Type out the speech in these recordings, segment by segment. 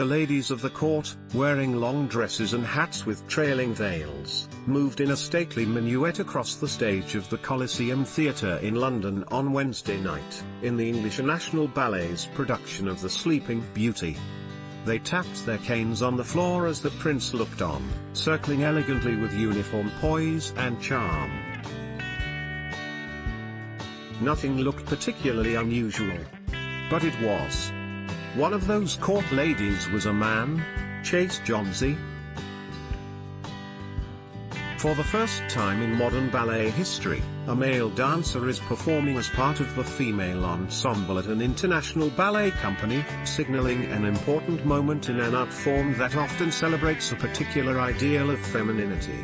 The ladies of the court, wearing long dresses and hats with trailing veils, moved in a stately minuet across the stage of the Coliseum Theatre in London on Wednesday night, in the English National Ballet's production of The Sleeping Beauty. They tapped their canes on the floor as the prince looked on, circling elegantly with uniform poise and charm. Nothing looked particularly unusual. But it was. One of those court ladies was a man, Chase Johnsy. For the first time in modern ballet history, a male dancer is performing as part of the female ensemble at an international ballet company, signaling an important moment in an art form that often celebrates a particular ideal of femininity.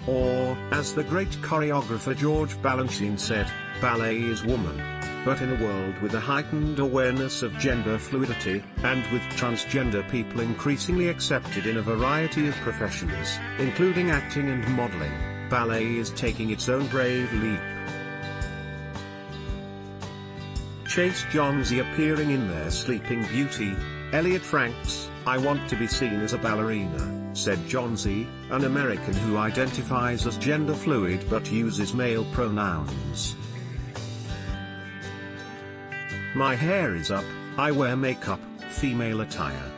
Or, as the great choreographer George Balanchine said, ballet is woman. But in a world with a heightened awareness of gender fluidity, and with transgender people increasingly accepted in a variety of professions, including acting and modeling, ballet is taking its own brave leap. Chase Johnsy appearing in their Sleeping Beauty, Elliot Frank's I Want to Be Seen as a Ballerina, said Johnsy, an American who identifies as gender fluid but uses male pronouns. My hair is up, I wear makeup, female attire.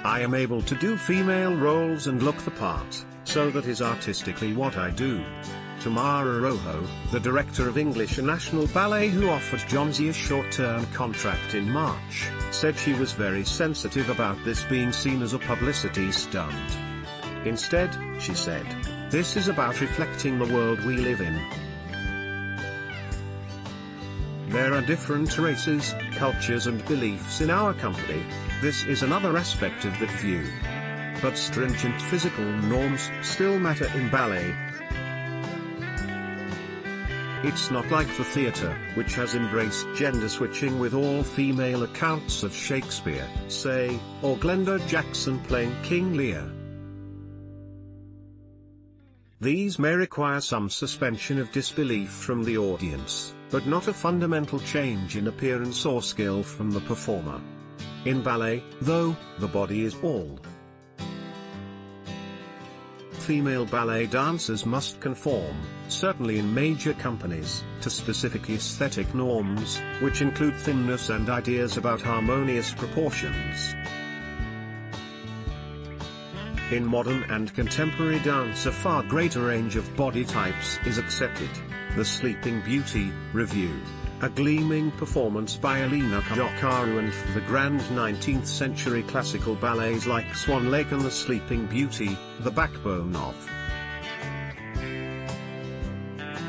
I am able to do female roles and look the part, so that is artistically what I do. Tamara Rojo, the director of English National Ballet who offered Johnsy a short-term contract in March, said she was very sensitive about this being seen as a publicity stunt. Instead, she said, this is about reflecting the world we live in. There are different races, cultures and beliefs in our company. This is another aspect of that view. But stringent physical norms still matter in ballet. It's not like the theatre, which has embraced gender switching with all-female accounts of Shakespeare, say, or Glenda Jackson playing King Lear. These may require some suspension of disbelief from the audience, but not a fundamental change in appearance or skill from the performer. In ballet, though, the body is all. Female ballet dancers must conform, certainly in major companies, to specific aesthetic norms, which include thinness and ideas about harmonious proportions. In modern and contemporary dance a far greater range of body types is accepted. The Sleeping Beauty, Review. A gleaming performance by Alina Kadokaru and the grand 19th century classical ballets like Swan Lake and The Sleeping Beauty, the backbone of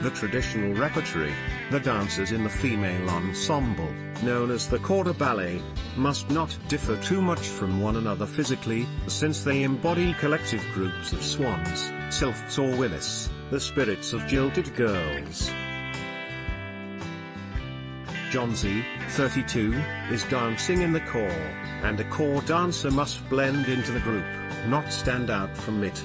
the traditional repertory. The dancers in the female ensemble, known as the corps ballet, must not differ too much from one another physically, since they embody collective groups of swans, sylphs or willis, the spirits of jilted girls. Johnsy, 32, is dancing in the corps, and a corps dancer must blend into the group, not stand out from it.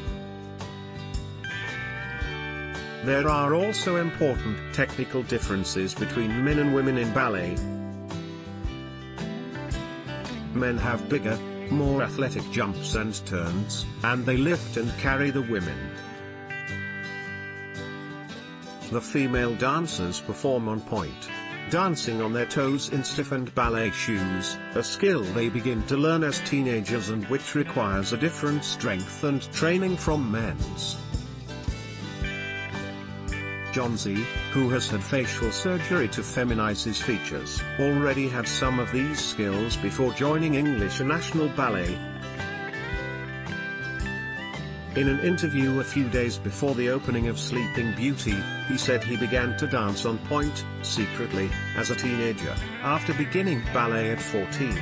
There are also important technical differences between men and women in ballet. Men have bigger, more athletic jumps and turns, and they lift and carry the women. The female dancers perform on point, dancing on their toes in stiffened ballet shoes, a skill they begin to learn as teenagers and which requires a different strength and training from men's. Johnsy, who has had facial surgery to feminize his features, already had some of these skills before joining English National Ballet. In an interview a few days before the opening of Sleeping Beauty, he said he began to dance on point, secretly, as a teenager, after beginning ballet at 14.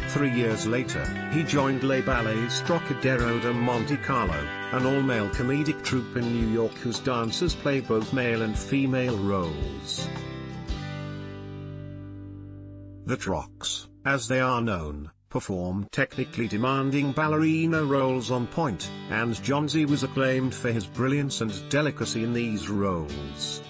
3 years later, he joined Les Ballets Trocadero de Monte Carlo, an all-male comedic troupe in New York whose dancers play both male and female roles. The Trocs, as they are known, perform technically demanding ballerina roles on point, and Johnsy was acclaimed for his brilliance and delicacy in these roles.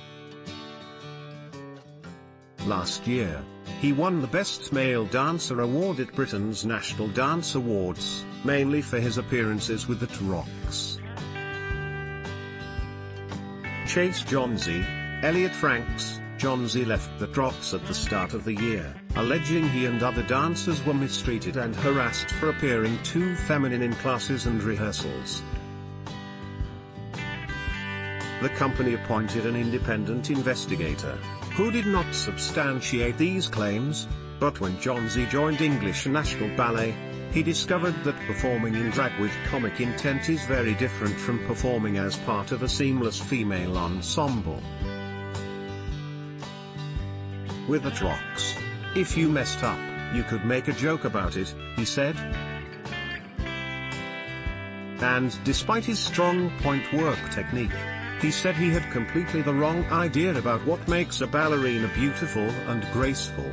last year. He won the Best Male Dancer award at Britain's National Dance Awards, mainly for his appearances with the Trocs. Chase Johnsy, Elliot Franks. Johnsy left the Trocs at the start of the year, alleging he and other dancers were mistreated and harassed for appearing too feminine in classes and rehearsals. The company appointed an independent investigator, who did not substantiate these claims, but when Johnsy joined English National Ballet, he discovered that performing in drag with comic intent is very different from performing as part of a seamless female ensemble. With the Trocs, if you messed up, you could make a joke about it, he said. And despite his strong point work technique, he said he had completely the wrong idea about what makes a ballerina beautiful and graceful.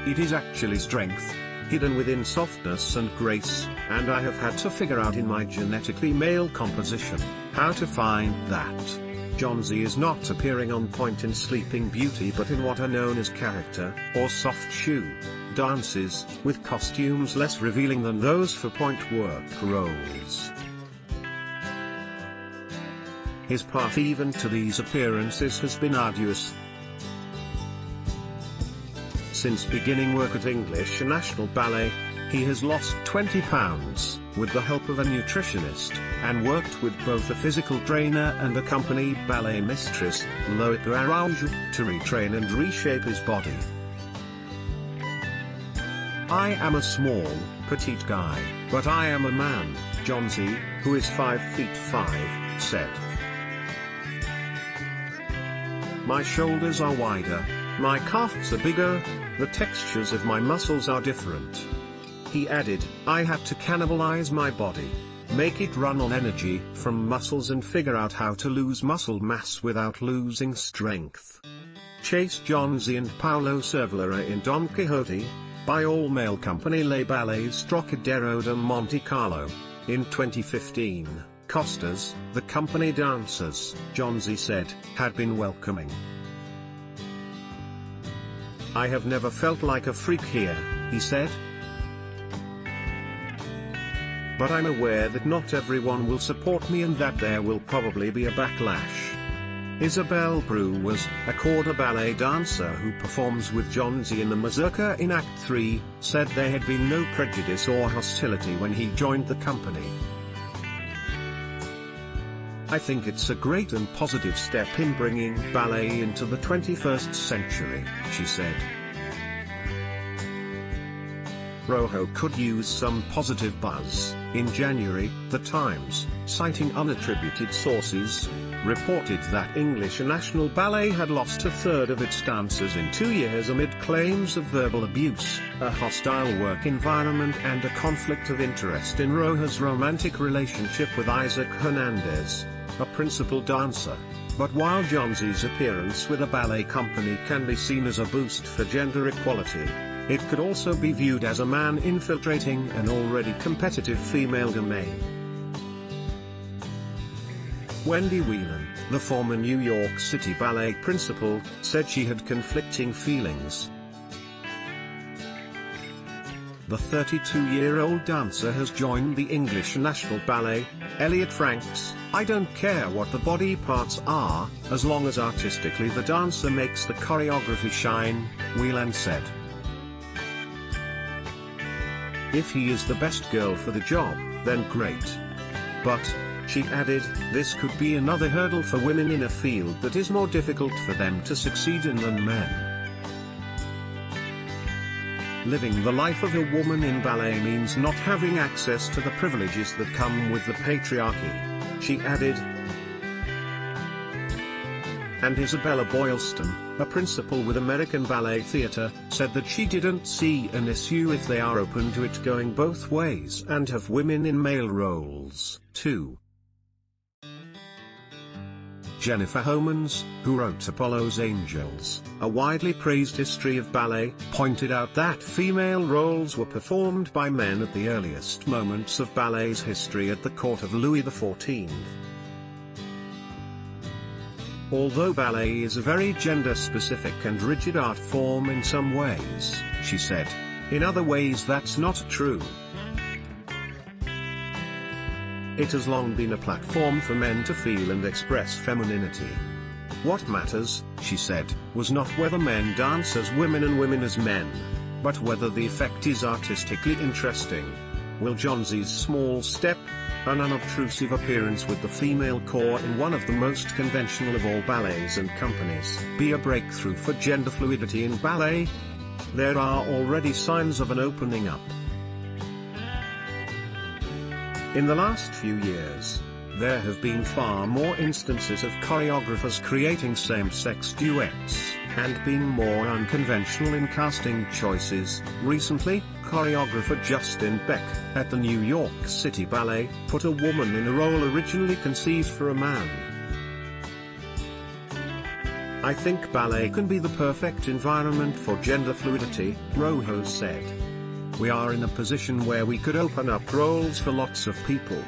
It is actually strength, hidden within softness and grace, and I have had to figure out in my genetically male composition, how to find that. Johnsy is not appearing on point in Sleeping Beauty but in what are known as character, or soft shoe, dances, with costumes less revealing than those for point work roles. His path even to these appearances has been arduous. Since beginning work at English National Ballet, he has lost 20 pounds, with the help of a nutritionist, and worked with both a physical trainer and a company ballet mistress, Loïc Araujo, to retrain and reshape his body. I am a small, petite guy, but I am a man, Johnsy, who is 5 feet 5, said. My shoulders are wider, my calves are bigger, the textures of my muscles are different. He added, I had to cannibalize my body, make it run on energy from muscles and figure out how to lose muscle mass without losing strength. Chase Johnsy and Paolo Cervera in Don Quixote, by all-male company Les Ballets Trocadero de Monte Carlo, in 2015. Costas, the company dancers, Johnsy said, had been welcoming. I have never felt like a freak here, he said. But I'm aware that not everyone will support me and that there will probably be a backlash. Isabelle Prue was a corps ballet dancer who performs with Johnsy in the mazurka in Act 3, said there had been no prejudice or hostility when he joined the company. I think it's a great and positive step in bringing ballet into the 21st century, she said. Rojo could use some positive buzz. In January, The Times, citing unattributed sources, reported that English National Ballet had lost a third of its dancers in 2 years amid claims of verbal abuse, a hostile work environment and a conflict of interest in Rojo's romantic relationship with Isaac Hernandez, a principal dancer. But while Johnsy's appearance with a ballet company can be seen as a boost for gender equality, it could also be viewed as a man infiltrating an already competitive female domain. Wendy Whelan, the former New York City Ballet principal, said she had conflicting feelings. The 32-year-old dancer has joined the English National Ballet. Elliot Franks, I don't care what the body parts are, as long as artistically the dancer makes the choreography shine, Whelan said. If he is the best girl for the job, then great. But, she added, this could be another hurdle for women in a field that is more difficult for them to succeed in than men. Living the life of a woman in ballet means not having access to the privileges that come with the patriarchy, she added. And Isabella Boylston, a principal with American Ballet Theatre, said that she didn't see an issue if they are open to it going both ways and have women in male roles, too. Jennifer Homans, who wrote Apollo's Angels, a widely praised history of ballet, pointed out that female roles were performed by men at the earliest moments of ballet's history at the court of Louis XIV. Although ballet is a very gender-specific and rigid art form in some ways, she said, in other ways that's not true. It has long been a platform for men to feel and express femininity. What matters, she said, was not whether men dance as women and women as men, but whether the effect is artistically interesting. Will Johnsey's small step, an unobtrusive appearance with the female core in one of the most conventional of all ballets and companies, be a breakthrough for gender fluidity in ballet? There are already signs of an opening up. In the last few years, there have been far more instances of choreographers creating same-sex duets, and being more unconventional in casting choices. Recently, choreographer Justin Beck, at the New York City Ballet, put a woman in a role originally conceived for a man. I think ballet can be the perfect environment for gender fluidity, Rojo said. We are in a position where we could open up roles for lots of people.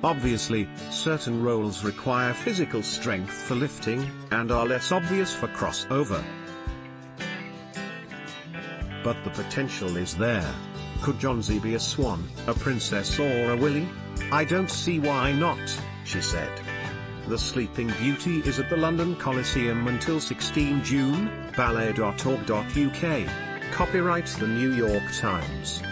Obviously, certain roles require physical strength for lifting, and are less obvious for crossover. But the potential is there. Could Johnsey be a swan, a princess or a Willy? I don't see why not, she said. The Sleeping Beauty is at the London Coliseum until 16 June, ballet.org.uk. Copyright The New York Times.